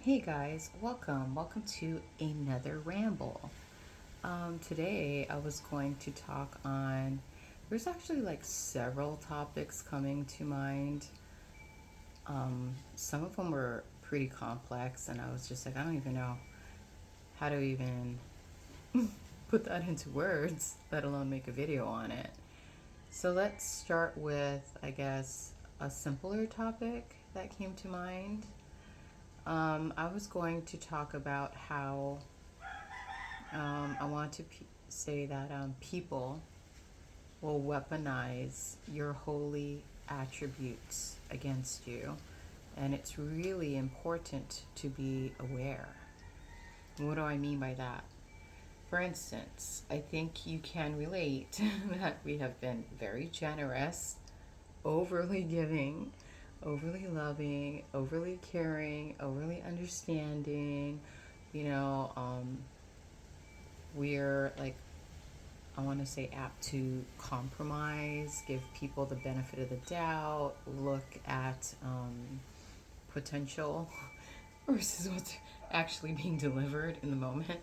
Hey guys, welcome to another ramble. Today I was going to talk on, there's actually like several topics coming to mind. Some of them were pretty complex, and I was just like, I don't even know how to even put that into words, let alone make a video on it. So let's start with, I guess, a simpler topic that came to mind. I was going to talk about how I want to say that people will weaponize your holy attributes against you, and it's really important to be aware. What do I mean by that? For instance, I think you can relate that we have been very generous, overly giving, overly loving, overly caring, overly understanding. You know, we're like, I want to say, apt to compromise, give people the benefit of the doubt, look at potential versus what's actually being delivered in the moment.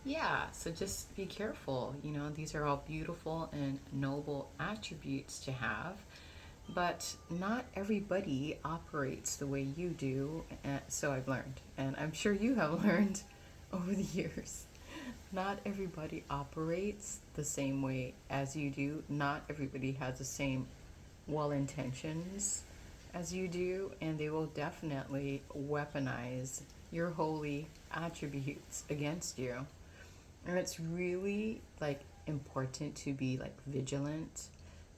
Yeah, so just be careful. You know, these are all beautiful and noble attributes to have, but not everybody operates the way you do. So I've learned, and I'm sure you have learned over the years. Not everybody operates the same way as you do. Not everybody has the same well intentions as you do, and they will definitely weaponize your holy attributes against you. And it's really like important to be like vigilant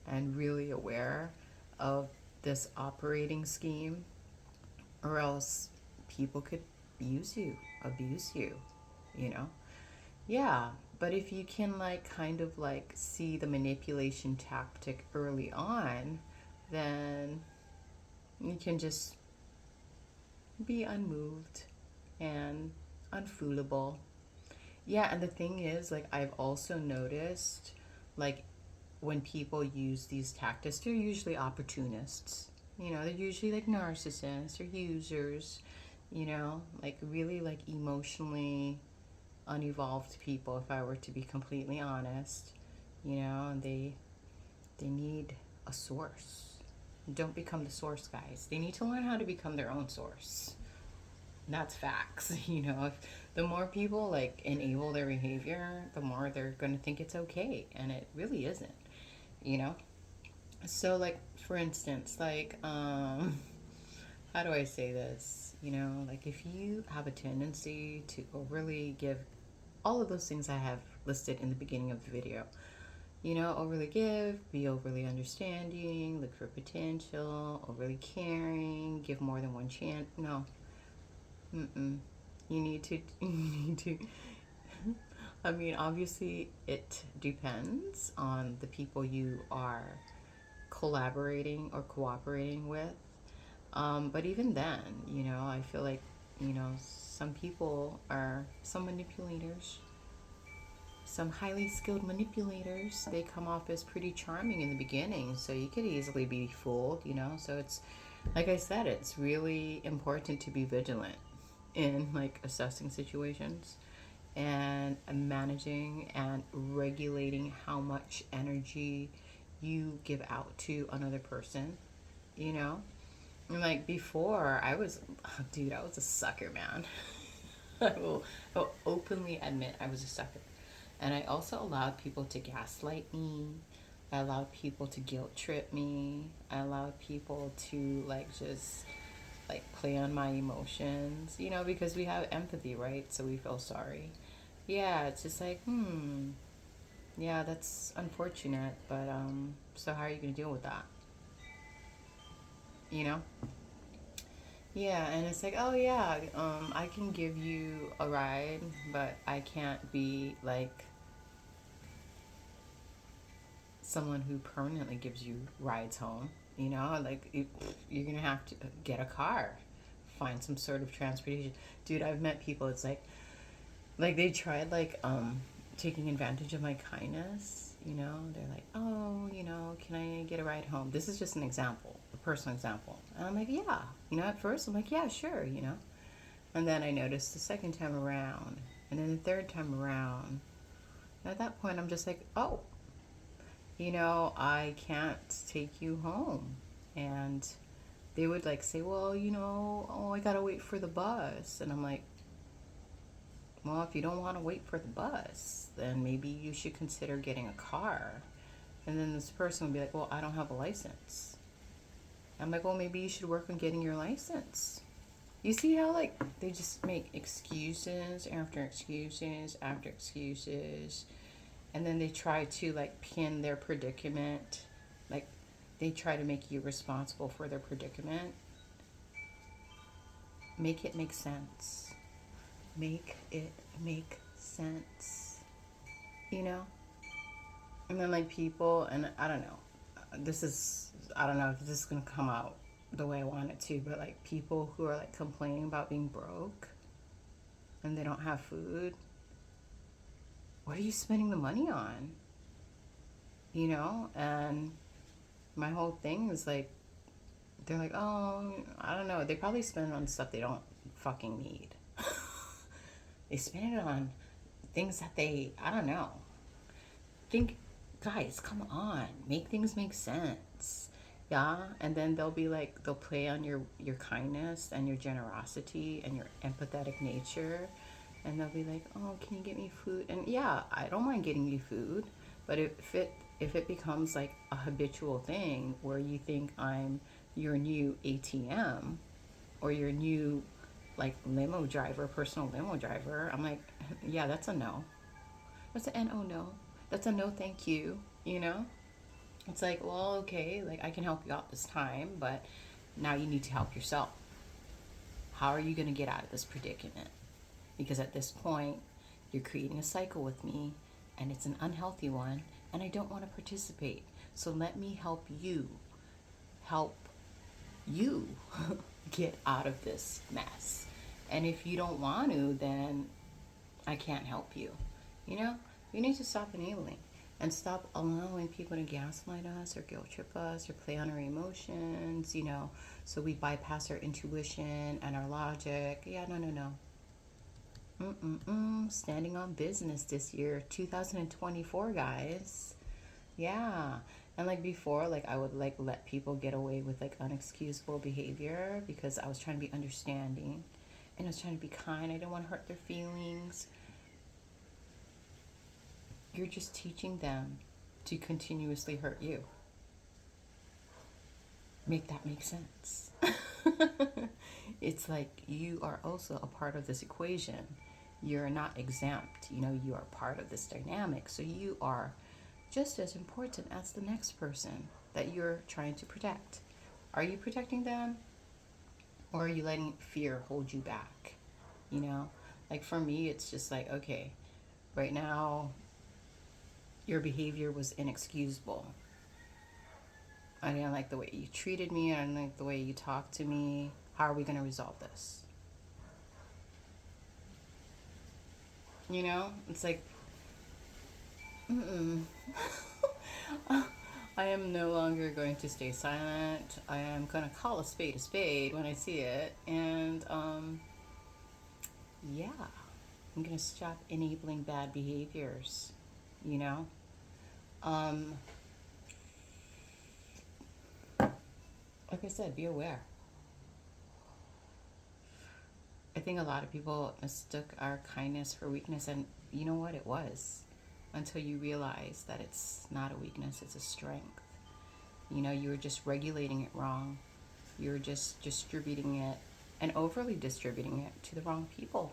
and really aware of this operating scheme, or else people could use you, abuse you, you know? Yeah, but if you can like kind of like see the manipulation tactic early on, then you can just be unmoved and unfoolable. Yeah, and the thing is, like, I've also noticed, like, when people use these tactics, they're usually opportunists. You know, they're usually like narcissists or users, you know, like really like emotionally unevolved people, if I were to be completely honest. You know, and they need a source. Don't become the source, guys. They need to learn how to become their own source. That's facts. You know, if the more people like enable their behavior, the more they're going to think it's okay, and it really isn't. You know. So like for instance, like how do I say this? You know, like if you have a tendency to overly give all of those things I have listed in the beginning of the video. You know, overly give, be overly understanding, look for potential, overly caring, give more than one chance. No, mm-mm. You need to, you need to. I mean, obviously, it depends on the people you are collaborating or cooperating with. But even then, you know, I feel like, you know, some people are some manipulators, some highly skilled manipulators. They come off as pretty charming in the beginning, so you could easily be fooled, you know. So it's like I said, it's really important to be vigilant in like assessing situations and managing and regulating how much energy you give out to another person, you know. And like before, I was, dude, I was a sucker, man. I will openly admit I was a sucker. And I also allowed people to gaslight me. I allowed people to guilt trip me. I allowed people to like just like play on my emotions, you know, because we have empathy, right? So we feel sorry. Yeah, it's just like, yeah, that's unfortunate, but so how are you gonna deal with that? You know? Yeah, and it's like, oh yeah, I can give you a ride, but I can't be like someone who permanently gives you rides home. You know, like you're gonna have to get a car, find some sort of transportation. Dude, I've met people. It's like they tried like taking advantage of my kindness. You know, they're like, oh, you know, can I get a ride home? This is just an example, a personal example. And I'm like, yeah. You know, at first I'm like, yeah, sure. You know, And then I noticed the second time around, and then the third time around. And at that point, I'm just like, oh, I can't take you home. And they would like say, well, oh, I gotta wait for the bus. And I'm like, well, if you don't want to wait for the bus, then maybe you should consider getting a car. And then this person would be like, well, I don't have a license. I'm like, well, maybe you should work on getting your license. You see how like they just make excuses after excuses after excuses, and then they try to like pin their predicament, like they try to make you responsible for their predicament. Make it make sense. Make it make sense. You know? And then like people, and I don't know, I don't know if this is gonna come out the way I want it to, but like people who are like complaining about being broke and they don't have food, what are you spending the money on? And my whole thing is like, they're like, oh, I don't know. They probably spend it on stuff they don't fucking need. They spend it on things that I don't know. Think, guys, come on. Make things make sense. Yeah, and then they'll play on your kindness and your generosity and your empathetic nature, and they'll be like, oh, can you get me food? And yeah, I don't mind getting you food, but if it becomes like a habitual thing where you think I'm your new ATM or your new like limo driver, personal limo driver, I'm like, yeah, that's a no. That's an no no. That's a no thank you, you know? It's like, well, okay, like I can help you out this time, but now you need to help yourself. How are you going to get out of this predicament? Because at this point, you're creating a cycle with me, and it's an unhealthy one, and I don't want to participate. So let me help you get out of this mess. And if you don't want to, then I can't help you. You know, you need to stop enabling and stop allowing people to gaslight us or guilt trip us or play on our emotions, so we bypass our intuition and our logic. Yeah, no, no, no. Standing on business this year, 2024, guys. Yeah. And like before, like I would like let people get away with like unexcusable behavior because I was trying to be understanding and I was trying to be kind. I didn't want to hurt their feelings. You're just teaching them to continuously hurt you. Make that make sense. It's like you are also a part of this equation. You're not exempt. You are part of this dynamic. So you are just as important as the next person that you're trying to protect. Are you protecting them? Or are you letting fear hold you back? Like for me, it's just like, okay, right now, your behavior was inexcusable. I didn't like the way you treated me. I didn't like the way you talked to me. How are we going to resolve this? It's like, I am no longer going to stay silent. I am going to call a spade when I see it. And, yeah, I'm going to stop enabling bad behaviors, you know? Like I said, be aware. I think a lot of people mistook our kindness for weakness, and you know what? It was. Until you realize that it's not a weakness, it's a strength. You were just regulating it wrong. You were just distributing it and overly distributing it to the wrong people.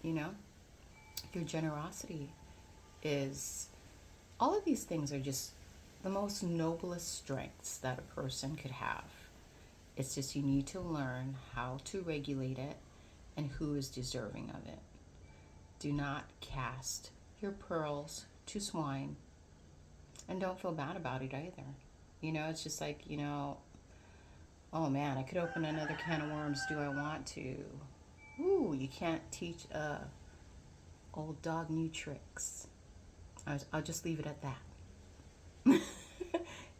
Your generosity is, all of these things are just the most noblest strengths that a person could have. It's just you need to learn how to regulate it and who is deserving of it. Do not cast your pearls to swine, and don't feel bad about it either. It's just like, oh man, I could open another can of worms. Do I want to? Ooh, you can't teach a old dog new tricks. I'll just leave it at that.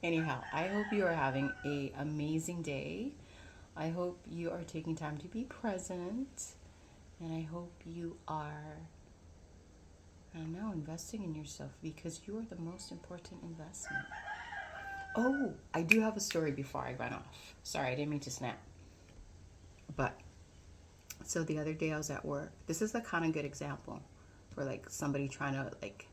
Anyhow, I hope you are having an amazing day. I hope you are taking time to be present. And I hope you are, I don't know, investing in yourself because you are the most important investment. Oh, I do have a story before I run off. Sorry, I didn't mean to snap. But so the other day I was at work. This is a kind of good example for like somebody trying to like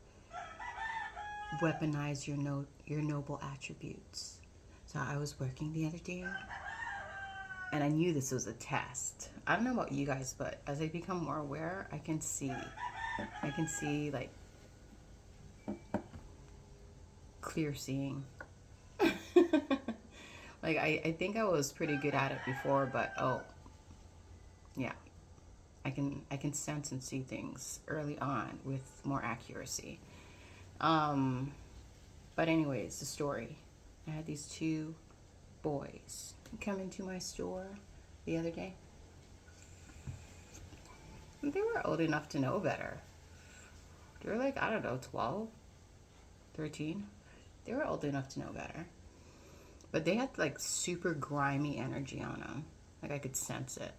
weaponize your noble attributes. So I was working the other day and I knew this was a test. I don't know about you guys, but as I become more aware, I can see like clear seeing. Like I think I was pretty good at it before, but oh yeah, I can sense and see things early on with more accuracy. Um, but anyways, the story. I had these two boys come into my store the other day. They were old enough to know better. They were like, I don't know, 12, 13. They were old enough to know better. But they had like super grimy energy on them. Like I could sense it.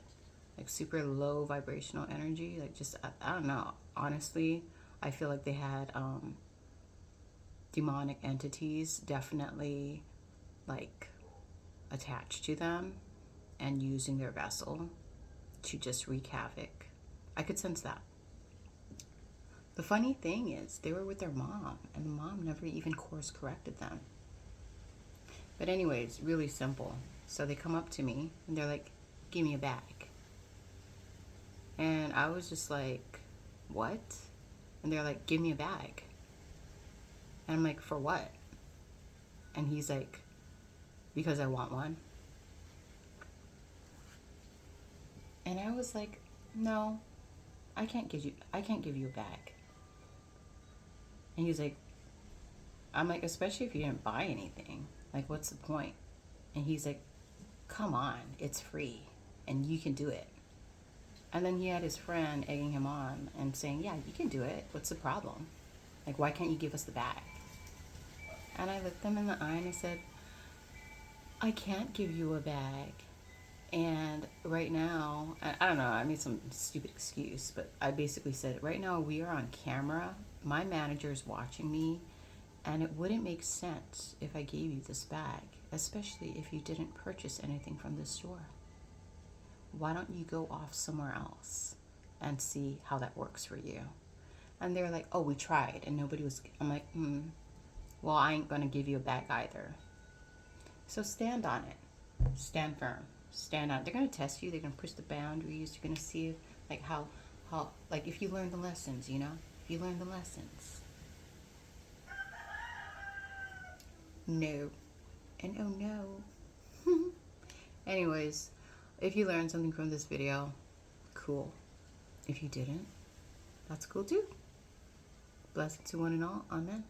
Like super low vibrational energy. Like just, I don't know. Honestly, I feel like they had demonic entities definitely like attached to them and using their vessel to just wreak havoc. I could sense that. The funny thing is, they were with their mom, and the mom never even course corrected them. But, anyways, really simple. So they come up to me and they're like, give me a bag. And I was just like, what? And they're like, give me a bag. And I'm like, for what? And he's like, because I want one. And I was like, no, I can't give you a bag. And he's like, I'm like, especially if you didn't buy anything. Like, what's the point? And he's like, come on, it's free and you can do it. And then he had his friend egging him on and saying, yeah, you can do it. What's the problem? Like, why can't you give us the bag? And I looked them in the eye and I said, I can't give you a bag. And right now, I don't know, I made some stupid excuse, but I basically said, right now we are on camera. My manager's watching me, and it wouldn't make sense if I gave you this bag, especially if you didn't purchase anything from this store. Why don't you go off somewhere else and see how that works for you? And they're like, oh, we tried, and nobody was. I'm like, well, I ain't gonna give you a bag either. So stand on it. Stand firm. Stand on it. They're gonna test you. They're gonna push the boundaries. You're gonna see like how like if you learn the lessons, you know, if you learn the lessons. No, and oh no. Anyways, if you learned something from this video, cool. If you didn't, that's cool too. Blessings to one and all. Amen.